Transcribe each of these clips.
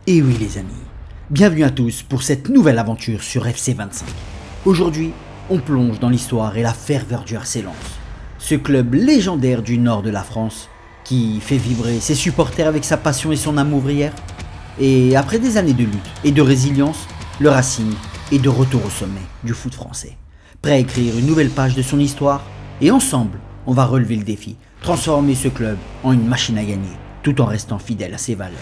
Et oui les amis, bienvenue à tous pour cette nouvelle aventure sur FC25. Aujourd'hui, on plonge dans l'histoire et la ferveur du RC Lens, ce club légendaire du nord de la France qui fait vibrer ses supporters avec sa passion et son âme ouvrière. Et après des années de lutte et de résilience, le Racing est de retour au sommet du foot français, prêt à écrire une nouvelle page de son histoire. Et ensemble, on va relever le défi, transformer ce club en une machine à gagner, tout en restant fidèle à ses valeurs.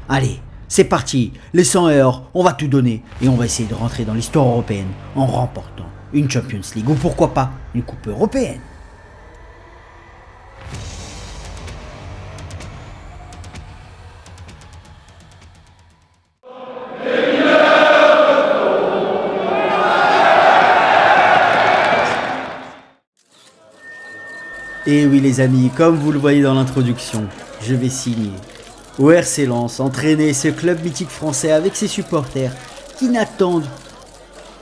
Allez, c'est parti, les 100 heures, on va tout donner et on va essayer de rentrer dans l'histoire européenne en remportant une Champions League ou pourquoi pas une coupe européenne. Et oui les amis, comme vous le voyez dans l'introduction, je vais signer au RC Lens, entraîner ce club mythique français avec ses supporters qui n'attendent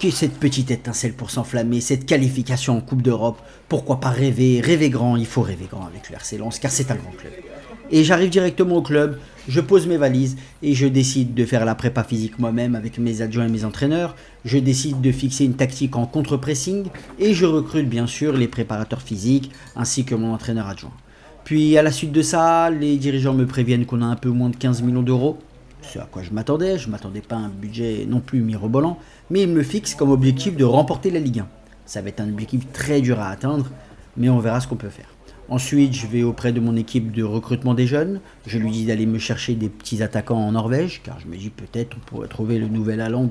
que cette petite étincelle pour s'enflammer, cette qualification en Coupe d'Europe. Pourquoi pas rêver grand, il faut rêver grand avec le RC Lens car c'est un grand club. Et j'arrive directement au club, je pose mes valises et je décide de faire la prépa physique moi-même avec mes adjoints et mes entraîneurs. Je décide de fixer une tactique en contre-pressing et je recrute bien sûr les préparateurs physiques ainsi que mon entraîneur adjoint. Puis à la suite de ça, les dirigeants me préviennent qu'on a un peu moins de 15 millions d'euros. C'est à quoi je m'attendais pas à un budget non plus mirobolant, mais ils me fixent comme objectif de remporter la Ligue 1. Ça va être un objectif très dur à atteindre, mais on verra ce qu'on peut faire. Ensuite, je vais auprès de mon équipe de recrutement des jeunes. Je lui dis d'aller me chercher des petits attaquants en Norvège, car je me dis peut-être on pourrait trouver le nouvel Haaland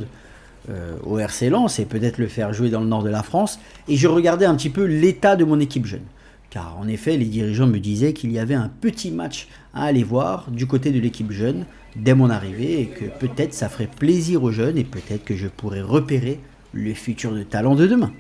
au RC Lens et peut-être le faire jouer dans le nord de la France. Et je regardais un petit peu l'état de mon équipe jeune. Car en effet, les dirigeants me disaient qu'il y avait un petit match à aller voir du côté de l'équipe jeune dès mon arrivée et que peut-être ça ferait plaisir aux jeunes et peut-être que je pourrais repérer le futur de talent de demain.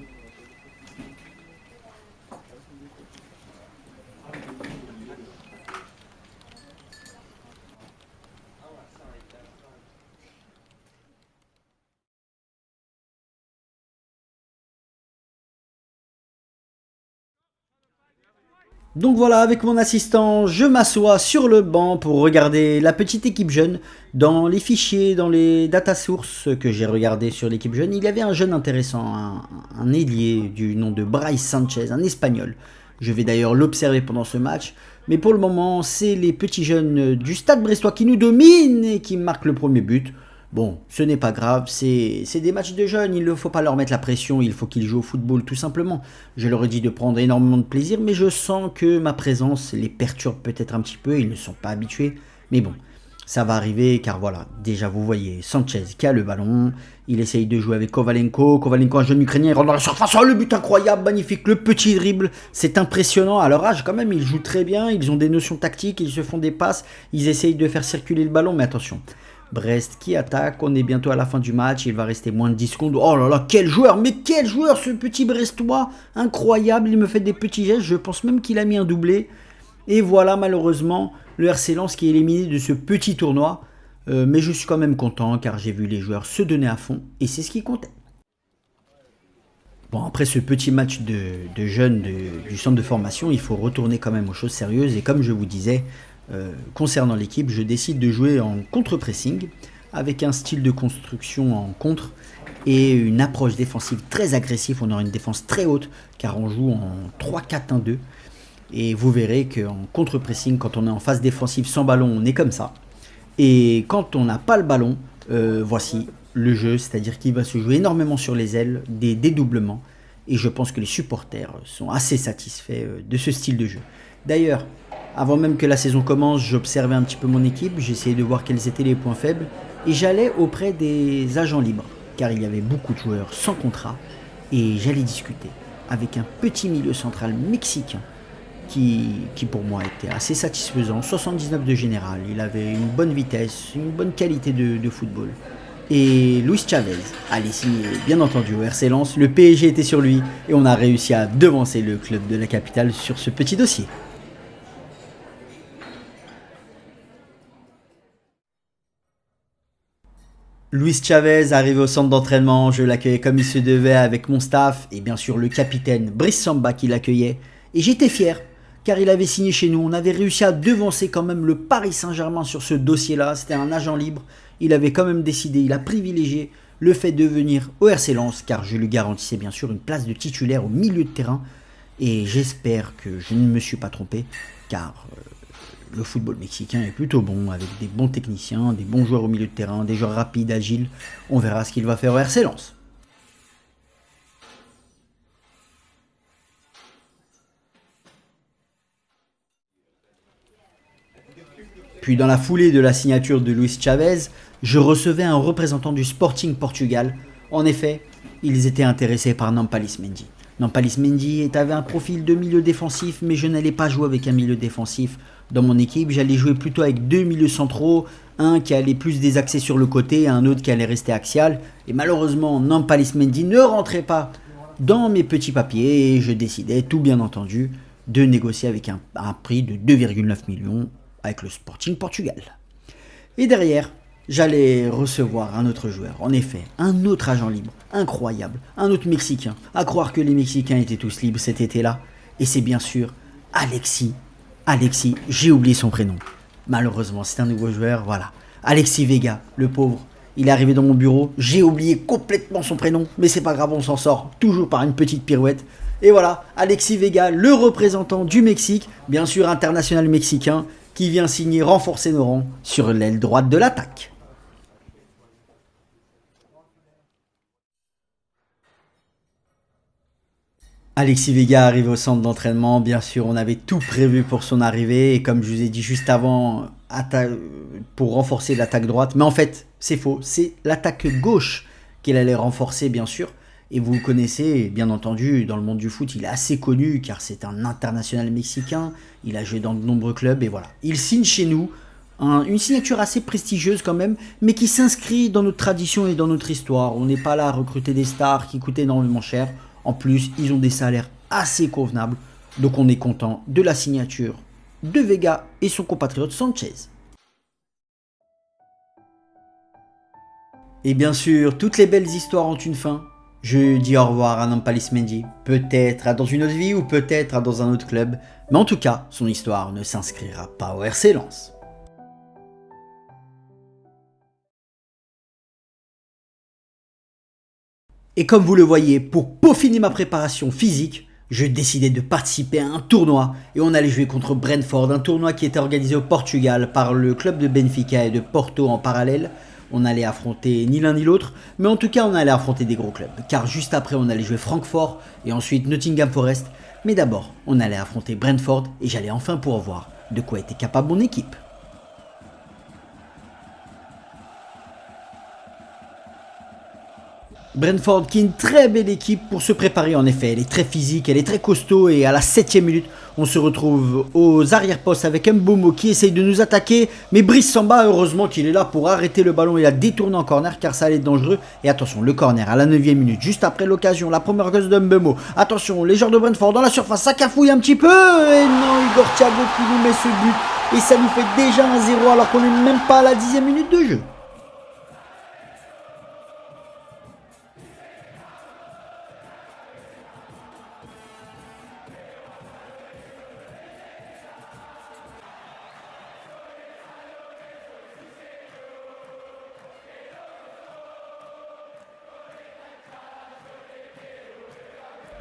Donc voilà, avec mon assistant, je m'assois sur le banc pour regarder la petite équipe jeune. Dans les fichiers, dans les data sources que j'ai regardé sur l'équipe jeune, il y avait un jeune intéressant, un ailier du nom de Bryce Sanchez, un espagnol. Je vais d'ailleurs l'observer pendant ce match. Mais pour le moment, c'est les petits jeunes du Stade Brestois qui nous dominent et qui marquent le premier but. Bon, ce n'est pas grave, c'est des matchs de jeunes, il ne faut pas leur mettre la pression, il faut qu'ils jouent au football tout simplement. Je leur ai dit de prendre énormément de plaisir, mais je sens que ma présence les perturbe peut-être un petit peu, ils ne sont pas habitués. Mais bon, ça va arriver car voilà, déjà vous voyez Sanchez qui a le ballon, il essaye de jouer avec Kovalenko, un jeune Ukrainien, il rentre dans la surface, oh le but incroyable, magnifique, le petit dribble, c'est impressionnant. À leur âge quand même, ils jouent très bien, ils ont des notions tactiques, ils se font des passes, ils essayent de faire circuler le ballon, mais attention. Brest qui attaque, on est bientôt à la fin du match, il va rester moins de 10 secondes. Oh là là, quel joueur, mais quel joueur ce petit Brestois, incroyable, il me fait des petits gestes, je pense même qu'il a mis un doublé. Et voilà malheureusement le RC Lens qui est éliminé de ce petit tournoi. Mais je suis quand même content car j'ai vu les joueurs se donner à fond et c'est ce qui comptait. Bon, après ce petit match de jeunes du centre de formation, il faut retourner quand même aux choses sérieuses et comme je vous disais, concernant l'équipe, je décide de jouer en contre-pressing avec un style de construction en contre et une approche défensive très agressive. On aura une défense très haute car on joue en 3-4-1-2 et vous verrez qu'en contre-pressing, quand on est en phase défensive sans ballon, on est comme ça et quand on n'a pas le ballon, voici le jeu, c'est-à-dire qu'il va se jouer énormément sur les ailes, des dédoublements et je pense que les supporters sont assez satisfaits de ce style de jeu. D'ailleurs, avant même que la saison commence, j'observais un petit peu mon équipe, j'essayais de voir quels étaient les points faibles et j'allais auprès des agents libres car il y avait beaucoup de joueurs sans contrat et j'allais discuter avec un petit milieu central mexicain qui pour moi était assez satisfaisant, 79 de général, il avait une bonne vitesse, une bonne qualité de football. Et Luis Chavez allait signer bien entendu au RC Lens, le PSG était sur lui et on a réussi à devancer le club de la capitale sur ce petit dossier. Luis Chavez arrivé au centre d'entraînement, je l'accueillais comme il se devait avec mon staff et bien sûr le capitaine Brice Samba qui l'accueillait. Et j'étais fier car il avait signé chez nous, on avait réussi à devancer quand même le Paris Saint-Germain sur ce dossier-là, c'était un agent libre. il avait quand même décidé, il a privilégié le fait de venir au RC Lens, car je lui garantissais bien sûr une place de titulaire au milieu de terrain. Et j'espère que je ne me suis pas trompé, car le football mexicain est plutôt bon, avec des bons techniciens, des bons joueurs au milieu de terrain, des joueurs rapides, agiles. On verra ce qu'il va faire au RC Lens. Puis dans la foulée de la signature de Luis Chavez, je recevais un représentant du Sporting Portugal. En effet, ils étaient intéressés par Nampalys Mendy. Nampalys Mendy avait un profil de milieu défensif, mais je n'allais pas jouer avec un milieu défensif dans mon équipe. J'allais jouer plutôt avec deux milieux centraux, un qui allait plus désaxer sur le côté et un autre qui allait rester axial. Et malheureusement, Nampalys Mendy ne rentrait pas dans mes petits papiers et je décidais, tout bien entendu, de négocier avec un prix de 2,9 millions avec le Sporting Portugal. Et derrière, j'allais recevoir un autre joueur, en effet, un autre agent libre, incroyable, un autre Mexicain, à croire que les Mexicains étaient tous libres cet été-là, et c'est bien sûr Alexis, j'ai oublié son prénom, malheureusement c'est un nouveau joueur, voilà, Alexis Vega, le pauvre, il est arrivé dans mon bureau, j'ai oublié complètement son prénom, mais c'est pas grave, on s'en sort, toujours par une petite pirouette, et voilà, Alexis Vega, le représentant du Mexique, bien sûr international mexicain, qui vient signer renforcer nos rangs sur l'aile droite de l'attaque. Alexis Vega arrive au centre d'entraînement, bien sûr on avait tout prévu pour son arrivée et comme je vous ai dit juste avant, pour renforcer l'attaque droite, mais en fait c'est faux, c'est l'attaque gauche qu'il allait renforcer bien sûr. Et vous le connaissez, bien entendu, dans le monde du foot, il est assez connu car c'est un international mexicain, il a joué dans de nombreux clubs et voilà. Il signe chez nous, une signature assez prestigieuse quand même, mais qui s'inscrit dans notre tradition et dans notre histoire. On n'est pas là à recruter des stars qui coûtent énormément cher. En plus, ils ont des salaires assez convenables, donc on est content de la signature de Vega et son compatriote Sanchez. Et bien sûr, toutes les belles histoires ont une fin. Je dis au revoir à Nampalys Mendy, peut-être dans une autre vie ou peut-être dans un autre club, mais en tout cas, son histoire ne s'inscrira pas au RC Lens. Et comme vous le voyez, pour peaufiner ma préparation physique, je décidais de participer à un tournoi et on allait jouer contre Brentford, un tournoi qui était organisé au Portugal par le club de Benfica et de Porto en parallèle. On allait affronter ni l'un ni l'autre, mais en tout cas on allait affronter des gros clubs, car juste après on allait jouer Francfort et ensuite Nottingham Forest, mais d'abord on allait affronter Brentford et j'allais enfin pouvoir voir de quoi était capable mon équipe. Brentford qui est une très belle équipe pour se préparer en effet, elle est très physique, elle est très costaud et à la 7ème minute, on se retrouve aux arrière-postes avec Mbeumo qui essaye de nous attaquer, mais Brice Samba heureusement qu'il est là pour arrêter le ballon et la détourner en corner car ça allait être dangereux. Et attention, le corner à la 9ème minute, juste après l'occasion, la première occasion de Mbeumo. Attention, les joueurs de Brentford dans la surface, ça cafouille un petit peu et non, Igor Thiago qui nous met ce but et ça nous fait déjà un 0 alors qu'on n'est même pas à la 10ème minute de jeu.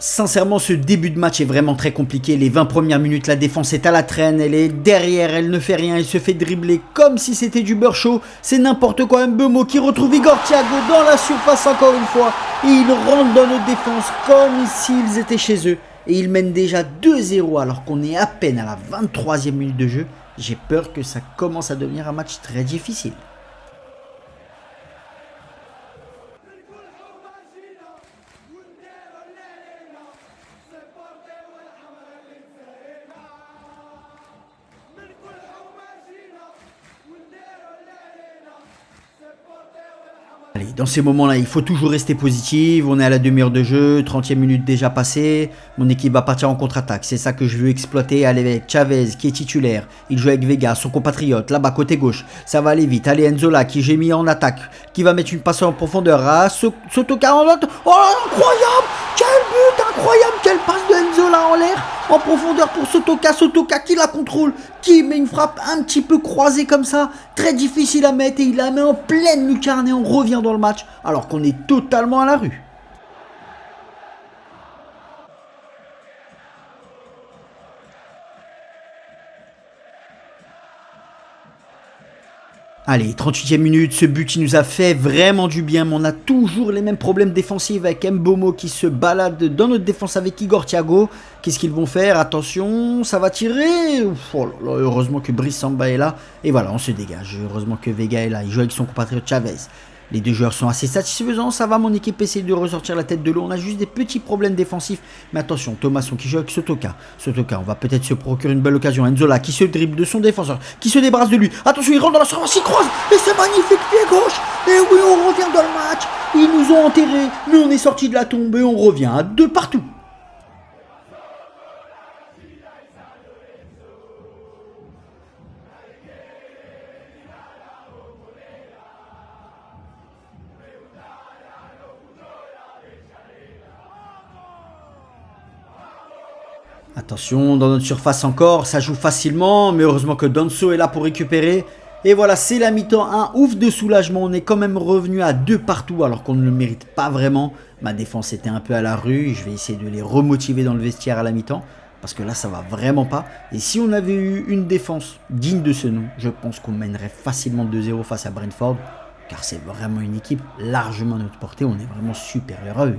Sincèrement, ce début de match est vraiment très compliqué. Les 20 premières minutes, la défense est à la traîne. Elle est derrière, elle ne fait rien. Elle se fait dribbler comme si c'était du beurre chaud. C'est n'importe quoi. Mbeumo qui retrouve Igor Thiago dans la surface encore une fois. Et il rentre dans notre défense comme s'ils étaient chez eux. Et ils mènent déjà 2-0 alors qu'on est à peine à la 23e minute de jeu. J'ai peur que ça commence à devenir un match très difficile. Allez, dans ces moments-là, il faut toujours rester positif. On est à la demi-heure de jeu, 30e minute déjà passée. Mon équipe va partir en contre-attaque. C'est ça que je veux exploiter. Allez, avec Chavez qui est titulaire. Il joue avec Vega, son compatriote, là-bas côté gauche. Ça va aller vite. Allez, Enzola qui j'ai mis en attaque. Qui va mettre une passe en profondeur à Soto 40. Oh, incroyable! Quel but! c'est incroyable, quelle passe de Enzola en l'air, en profondeur pour Sotoka, Sotoka qui la contrôle, qui met une frappe un petit peu croisée comme ça, très difficile à mettre et il la met en pleine lucarne et on revient dans le match alors qu'on est totalement à la rue. Allez, 38e minute, ce but il nous a fait vraiment du bien, mais on a toujours les mêmes problèmes défensifs avec Mbomo qui se balade dans notre défense avec Igor Thiago. Qu'est-ce qu'ils vont faire? Attention, ça va tirer. Oh là là, heureusement que Brice Samba est là. Et voilà, on se dégage. Heureusement que Vega est là, il joue avec son compatriote Chavez. Les deux joueurs sont assez satisfaisants, ça va, mon équipe essaie de ressortir la tête de l'eau, on a juste des petits problèmes défensifs. Mais attention, Thomasson qui joue avec Sotoka. Sotoka, on va peut-être se procurer une belle occasion. Enzola qui se dribble de son défenseur, qui se débarrasse de lui. Attention, il rentre dans la surface, il croise, et c'est magnifique, pied gauche. Et oui, on revient dans le match. Ils nous ont enterrés, mais on est sorti de la tombe et on revient à 2 partout. Attention, dans notre surface encore, ça joue facilement, mais heureusement que Danso est là pour récupérer. Et voilà, c'est la mi-temps, un ouf de soulagement, on est quand même revenu à 2 partout alors qu'on ne le mérite pas vraiment. Ma défense était un peu à la rue, je vais essayer de les remotiver dans le vestiaire à la mi-temps, parce que là ça va vraiment pas. Et si on avait eu une défense digne de ce nom, je pense qu'on mènerait facilement 2-0 face à Brentford, car c'est vraiment une équipe largement à notre portée, on est vraiment supérieur à eux.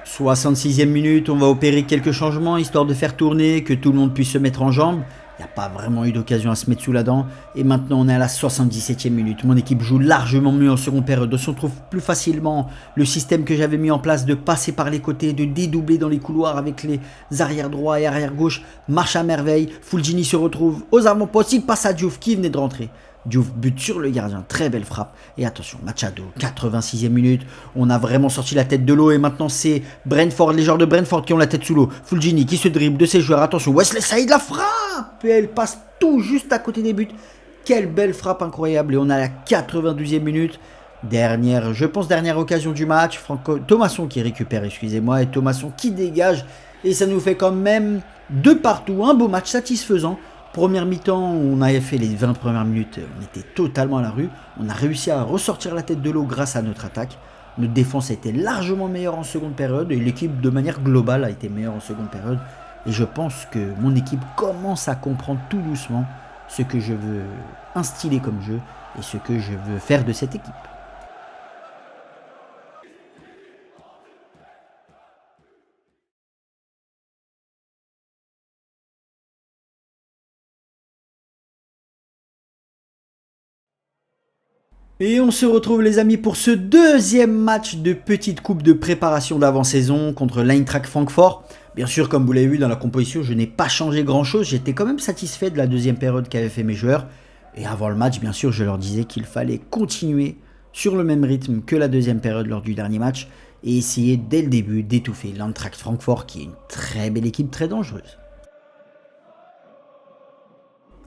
66e minute, on va opérer quelques changements histoire de faire tourner, que tout le monde puisse se mettre en jambes. Il n'y a pas vraiment eu d'occasion à se mettre sous la dent. Et maintenant on est à la 77e minute. Mon équipe joue largement mieux en seconde période. On trouve plus facilement le système que j'avais mis en place de passer par les côtés, de dédoubler dans les couloirs avec les arrière droits et arrière gauche. Marche à merveille. Fulgini se retrouve aux avant-postes. Il passe à Diouf qui venait de rentrer. Diouf bute sur le gardien, très belle frappe. Et attention, Machado, 86e minute. On a vraiment sorti la tête de l'eau et maintenant c'est Brentford, les joueurs de Brentford qui ont la tête sous l'eau. Fulgini qui se dribble de ses joueurs. Attention, Wesley Saïd la frappe et elle passe tout juste à côté des buts. Quelle belle frappe incroyable. Et on a la 92e minute. Je pense dernière occasion du match. Thomasson qui récupère, excusez-moi, et Thomasson qui dégage. Et ça nous fait quand même 2 partout. Un beau match satisfaisant. Première mi-temps, on avait fait les 20 premières minutes, on était totalement à la rue. On a réussi à ressortir la tête de l'eau grâce à notre attaque. Notre défense a été largement meilleure en seconde période et l'équipe de manière globale a été meilleure en seconde période. Et je pense que mon équipe commence à comprendre tout doucement ce que je veux instiller comme jeu et ce que je veux faire de cette équipe. Et on se retrouve les amis pour ce deuxième match de petite coupe de préparation d'avant-saison contre l'Eintracht Francfort. Bien sûr, comme vous l'avez vu dans la composition, je n'ai pas changé grand-chose. J'étais quand même satisfait de la deuxième période qu'avaient fait mes joueurs. Et avant le match, bien sûr, je leur disais qu'il fallait continuer sur le même rythme que la deuxième période lors du dernier match et essayer dès le début d'étouffer l'Eintracht Francfort qui est une très belle équipe, très dangereuse.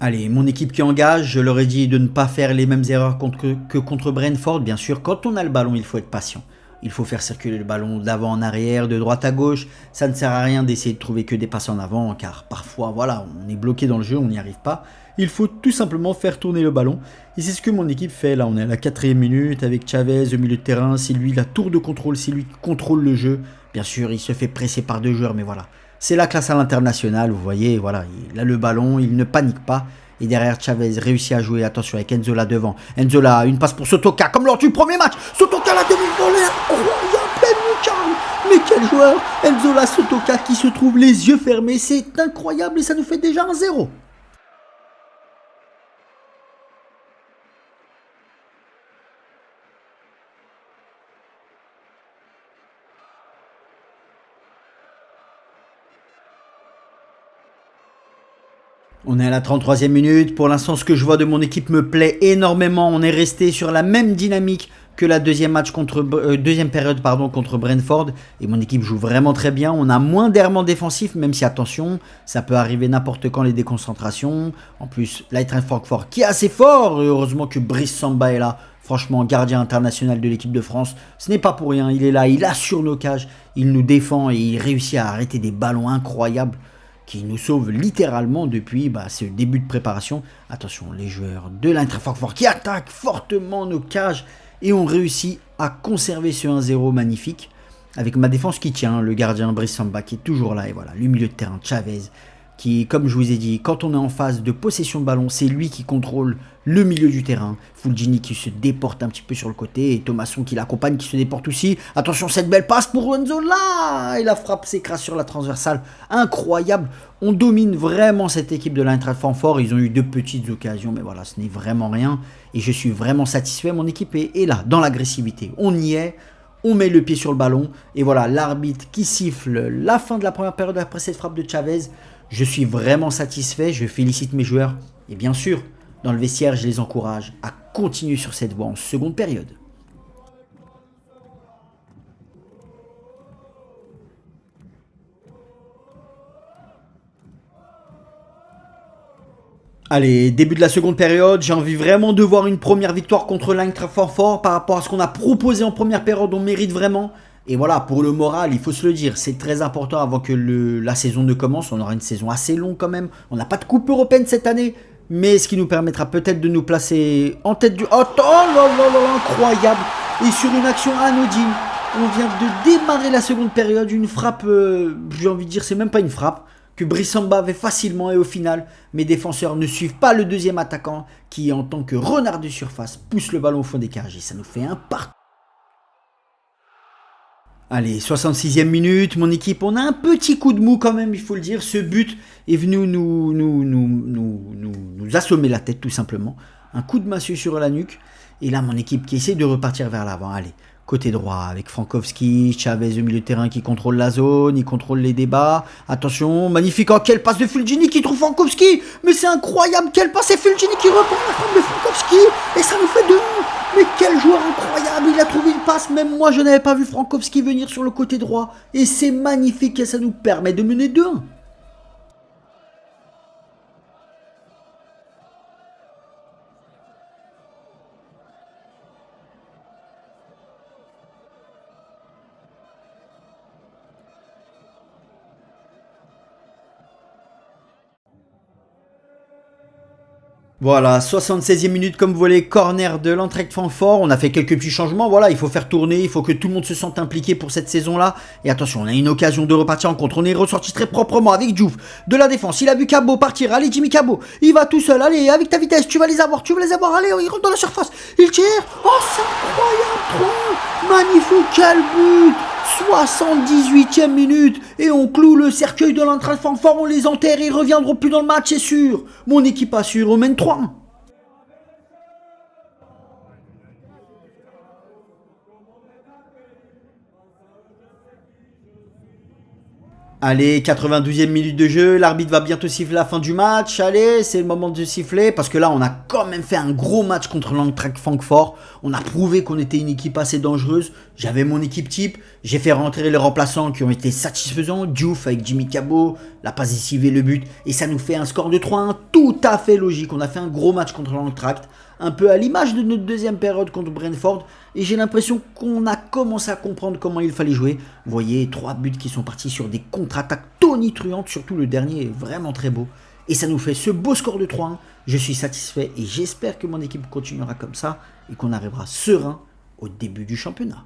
Allez, mon équipe qui engage, je leur ai dit de ne pas faire les mêmes erreurs que contre Brentford. Bien sûr, quand on a le ballon, il faut être patient. Il faut faire circuler le ballon d'avant en arrière, de droite à gauche. Ça ne sert à rien d'essayer de trouver que des passes en avant, car parfois, voilà, on est bloqué dans le jeu, on n'y arrive pas. Il faut tout simplement faire tourner le ballon. Et c'est ce que mon équipe fait. Là, on est à la 4e minute avec Chavez au milieu de terrain. C'est lui la tour de contrôle, c'est lui qui contrôle le jeu. Bien sûr, il se fait presser par 2 joueurs, mais voilà. C'est la classe à l'international, vous voyez, voilà, il a le ballon, il ne panique pas. Et derrière, Chavez réussit à jouer, attention, avec Enzola devant. Enzola, une passe pour Sotoka, comme lors du premier match. Sotoka, la demi-volée, incroyable, pleine lucarne. Mais quel joueur, Enzola, Sotoka qui se trouve les yeux fermés, c'est incroyable et ça nous fait déjà un 0. On est à la 33e minute. Pour l'instant, ce que je vois de mon équipe me plaît énormément. On est resté sur la même dynamique que la deuxième période contre Brentford. Et mon équipe joue vraiment très bien. On a moins d'errements défensifs, même si attention, ça peut arriver n'importe quand les déconcentrations. En plus, l'Eintracht Francfort qui est assez fort. Et heureusement que Brice Samba est là. Franchement, gardien international de l'équipe de France. Ce n'est pas pour rien. Il est là, il assure nos cages. Il nous défend et il réussit à arrêter des ballons incroyables qui nous sauvent littéralement depuis ce début de préparation. Attention, les joueurs de l'Eintracht Francfort qui attaquent fortement nos cages. Et on réussit à conserver ce 1-0 magnifique. Avec ma défense qui tient, le gardien Brice Samba qui est toujours là. Et voilà, le milieu de terrain, Chavez, qui, comme je vous ai dit, quand on est en phase de possession de ballon, c'est lui qui contrôle le milieu du terrain. Fulgini qui se déporte un petit peu sur le côté. Et Thomasson qui l'accompagne, qui se déporte aussi. Attention, cette belle passe pour Renzo là. Et la frappe s'écrase sur la transversale. Incroyable. On domine vraiment cette équipe de l'Eintracht Francfort. Ils ont eu 2 petites occasions, mais voilà, ce n'est vraiment rien. Et je suis vraiment satisfait. Mon équipe est là, dans l'agressivité. On y est. On met le pied sur le ballon. Et voilà, l'arbitre qui siffle la fin de la première période après cette frappe de Chavez. Je suis vraiment satisfait. Je félicite mes joueurs. Et bien sûr, dans le vestiaire, je les encourage à continuer sur cette voie en seconde période. Allez, début de la seconde période, j'ai envie vraiment de voir une première victoire contre l'Eintracht Francfort par rapport à ce qu'on a proposé en première période, on mérite vraiment. Et voilà, pour le moral, il faut se le dire, c'est très important avant que la saison ne commence, on aura une saison assez longue quand même, on n'a pas de coupe européenne cette année, mais ce qui nous permettra peut-être de nous placer en tête du... Oh là là là, incroyable. Et sur une action anodine, on vient de démarrer la seconde période, une frappe, j'ai envie de dire, c'est même pas une frappe, que Brice Samba avait facilement et au final, mes défenseurs ne suivent pas le deuxième attaquant qui, en tant que renard de surface, pousse le ballon au fond des cages et ça nous fait un partout. Allez, 66e minute, mon équipe, on a un petit coup de mou quand même, il faut le dire. Ce but est venu nous assommer la tête tout simplement. Un coup de massue sur la nuque. Et là, mon équipe qui essaie de repartir vers l'avant. Allez, côté droit avec Frankowski, Chavez au milieu de terrain qui contrôle la zone, il contrôle les débats. Attention, magnifique, oh, quelle passe de Fulgini qui trouve Frankowski. Mais c'est incroyable, quelle passe, c'est Fulgini qui reprend la frappe de Frankowski. Et ça nous fait 2-1. Mais quel joueur incroyable, il a trouvé une passe, même moi je n'avais pas vu Frankowski venir sur le côté droit. Et c'est magnifique et ça nous permet de mener 2-1. Voilà, 76e minute comme vous voulez, corner de l'Eintracht Francfort. On a fait quelques petits changements, voilà, il faut faire tourner, il faut que tout le monde se sente impliqué pour cette saison-là. Et attention, on a une occasion de repartir en contre, on est ressorti très proprement avec Diouf de la défense. Il a vu Cabot partir, allez Jimmy Cabot, il va tout seul, allez, avec ta vitesse, tu vas les avoir, allez, il rentre dans la surface, il tire, oh c'est incroyable, magnifique, quel but. 78e minute et on cloue le cercueil de l'Eintracht Francfort, on les enterre, ils reviendront plus dans le match, c'est sûr. Mon équipe assure, on mène 3-1. Allez, 92e minute de jeu, l'arbitre va bientôt siffler la fin du match. Allez, c'est le moment de siffler parce que là, on a quand même fait un gros match contre l'Eintracht Francfort. On a prouvé qu'on était une équipe assez dangereuse. J'avais mon équipe type, j'ai fait rentrer les remplaçants qui ont été satisfaisants. Diouf avec Jimmy Cabot, la passe décisive et le but. Et ça nous fait un score de 3-1 tout à fait logique. On a fait un gros match contre l'Eintracht, un peu à l'image de notre deuxième période contre Brentford. Et j'ai l'impression qu'on a commencé à comprendre comment il fallait jouer. Vous voyez, 3 buts qui sont partis sur des contre-attaques tonitruantes. Surtout le dernier est vraiment très beau. Et ça nous fait ce beau score de 3-1. Je suis satisfait et j'espère que mon équipe continuera comme ça et qu'on arrivera serein au début du championnat.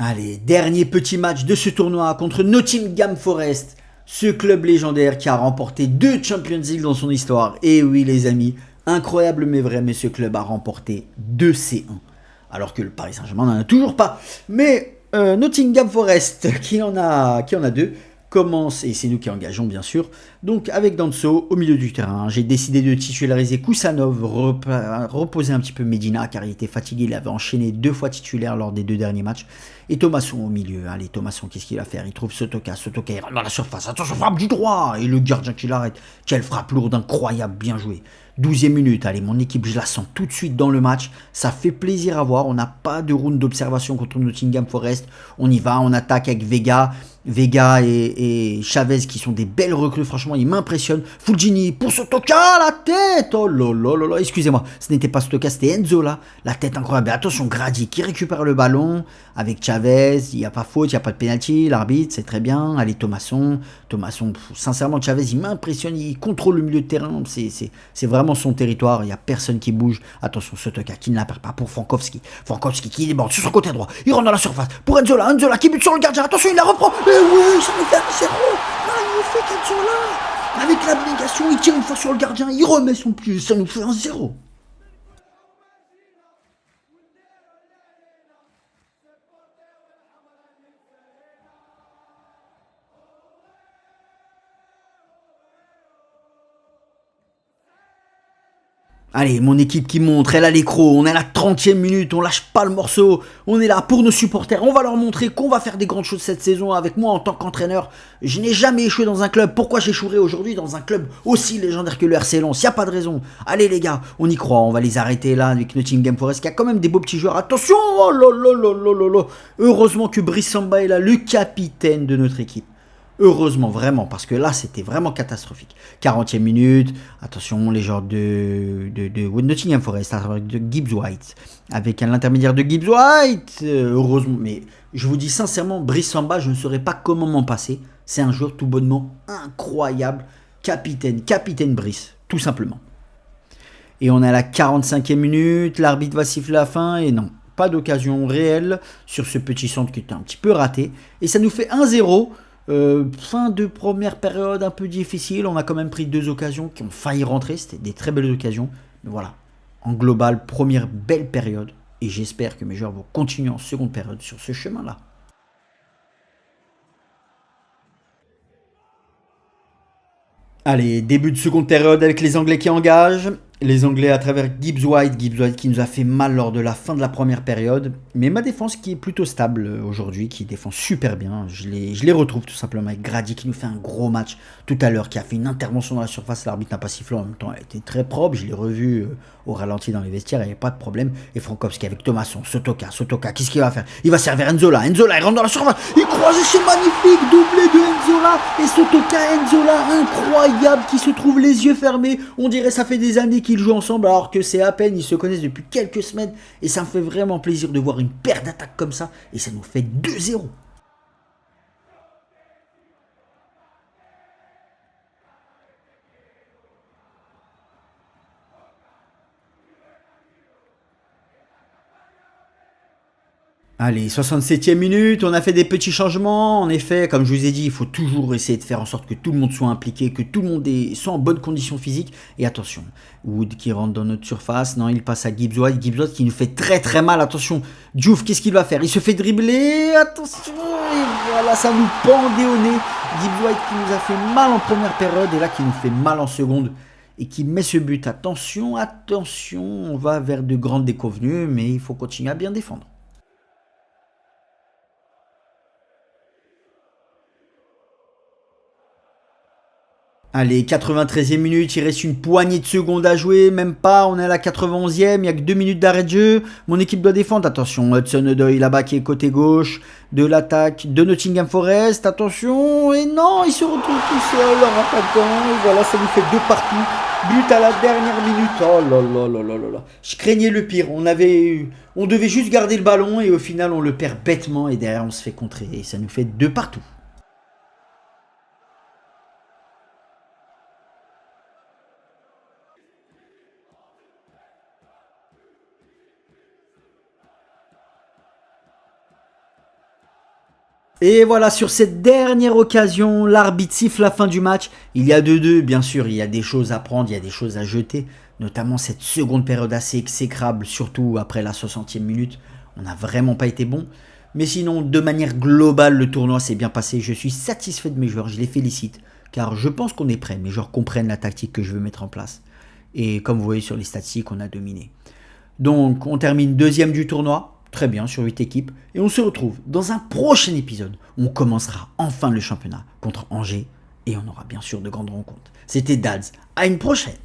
Allez, dernier petit match de ce tournoi contre Nottingham Forest, ce club légendaire qui a remporté 2 Champions League dans son histoire. Et oui les amis, incroyable mais vrai, mais ce club a remporté 2 C1. Alors que le Paris Saint-Germain n'en a toujours pas. Mais Nottingham Forest, qui en a 2, commence, et c'est nous qui engageons bien sûr, donc avec Danso au milieu du terrain. J'ai décidé de titulariser Kusanov, reposer un petit peu Medina car il était fatigué, il avait enchaîné 2 fois titulaire lors des 2 derniers matchs. Et Thomasson au milieu. Allez, Thomasson, qu'est-ce qu'il va faire? Il trouve Sotoka. Sotoka, il rentre dans la surface. Attention, frappe du droit. Et le gardien qui l'arrête. Quelle frappe lourde, incroyable, bien joué. 12e minute, allez, mon équipe, je la sens tout de suite dans le match. Ça fait plaisir à voir. On n'a pas de round d'observation contre Nottingham Forest. On y va, on attaque avec Vega. Vega et Chavez qui sont des belles recrues, franchement, ils m'impressionnent. Fulgini pour Sotoka, la tête. Oh là là là là, excusez-moi, ce n'était pas Sotoka, c'était Enzo là. La tête incroyable. Attention, Grady qui récupère le ballon avec Chavez. Il n'y a pas faute, il n'y a pas de pénalty. L'arbitre, c'est très bien. Allez, Thomasson, sincèrement, Chavez, il m'impressionne. Il contrôle le milieu de terrain. C'est vraiment son territoire. Il n'y a personne qui bouge. Attention, Sotoka qui ne la perd pas pour Frankowski. Frankowski qui déborde sur son côté droit. Il rentre dans la surface pour Enzola. Enzola qui bute sur le gardien. Attention, il la reprend. Et oui, ça nous fait un 0. Magnifique Enzola. Avec l'abnégation, il tire une fois sur le gardien. Il remet son pied. Ça nous fait un 0. Allez, mon équipe qui montre, elle a l'écro, on est à la 30e minute, on lâche pas le morceau, on est là pour nos supporters, on va leur montrer qu'on va faire des grandes choses cette saison avec moi en tant qu'entraîneur. Je n'ai jamais échoué dans un club, pourquoi j'échouerai aujourd'hui dans un club aussi légendaire que le RC Lens? Y a pas de raison. Allez les gars, on y croit, on va les arrêter là avec Nottingham Forest qui a quand même des beaux petits joueurs. Attention, oh là là là là là là. Heureusement que Brice Samba est là, le capitaine de notre équipe. Heureusement, vraiment, parce que là, c'était vraiment catastrophique. 40e minute, attention, les joueurs de Nottingham Forest, de Gibbs White, avec un intermédiaire de Gibbs White, heureusement, mais je vous dis sincèrement, Brice Samba, je ne saurais pas comment m'en passer. C'est un joueur tout bonnement incroyable, capitaine Brice, tout simplement. Et on est à la 45e minute, l'arbitre va siffler la fin, et non, pas d'occasion réelle sur ce petit centre qui était un petit peu raté. Et ça nous fait 1-0. Fin de première période un peu difficile, on a quand même pris 2 occasions qui ont failli rentrer, c'était des très belles occasions, mais voilà, en global, première belle période, et j'espère que mes joueurs vont continuer en seconde période sur ce chemin-là. Allez, début de seconde période avec les Anglais qui engagent. Les Anglais à travers Gibbs White qui nous a fait mal lors de la fin de la première période. Mais ma défense qui est plutôt stable aujourd'hui, qui défend super bien. Je les retrouve tout simplement avec Grady qui nous fait un gros match tout à l'heure, qui a fait une intervention dans la surface. L'arbitre n'a pas sifflé en même temps, elle était très propre. Je l'ai revu au ralenti dans les vestiaires, il n'y avait pas de problème. Et Frankowski avec Thomasson, Sotoka, qu'est-ce qu'il va faire? Il va servir Enzola, il rentre dans la surface. Il croise et c'est magnifique, doublé de Enzola. Et Enzola, incroyable, qui se trouve les yeux fermés. On dirait ça fait des années qu'ils jouent ensemble alors que c'est à peine, ils se connaissent depuis quelques semaines et ça me fait vraiment plaisir de voir une paire d'attaques comme ça et ça nous fait 2-0. Allez, 67e minute, on a fait des petits changements. En effet, comme je vous ai dit, il faut toujours essayer de faire en sorte que tout le monde soit impliqué, que tout le monde soit en bonne condition physique. Et attention, Wood qui rentre dans notre surface. Non, il passe à Gibbs White qui nous fait très très mal. Attention, Diouf, qu'est-ce qu'il va faire? Il se fait dribbler. Attention, et voilà, ça nous pendait au nez. Gibbs White qui nous a fait mal en première période et là qui nous fait mal en seconde. Et qui met ce but. Attention, on va vers de grandes déconvenues, mais il faut continuer à bien défendre. Allez, 93e minute, il reste une poignée de secondes à jouer, même pas, on est à la 91e, il n'y a que 2 minutes d'arrêt de jeu, mon équipe doit défendre, attention, Hudson-Odoi là-bas qui est côté gauche de l'attaque de Nottingham Forest, attention, et non, il se retrouve tout seul, leur attaquant, et voilà, ça nous fait 2 partout, but à la dernière minute, oh là là là là là là, je craignais le pire, on devait juste garder le ballon, et au final on le perd bêtement, et derrière on se fait contrer, et ça nous fait 2 partout. Et voilà, sur cette dernière occasion, l'arbitre siffle la fin du match. Il y a 2-2, bien sûr, il y a des choses à prendre, il y a des choses à jeter. Notamment cette seconde période assez exécrable, surtout après la 60e minute. On n'a vraiment pas été bon. Mais sinon, de manière globale, le tournoi s'est bien passé. Je suis satisfait de mes joueurs, je les félicite. Car je pense qu'on est prêt. Mes joueurs comprennent la tactique que je veux mettre en place. Et comme vous voyez sur les statistiques, on a dominé. Donc, on termine deuxième du tournoi. très bien sur 8 équipes. Et on se retrouve dans un prochain épisode où on commencera enfin le championnat contre Angers. Et on aura bien sûr de grandes rencontres. C'était Dads, à une prochaine.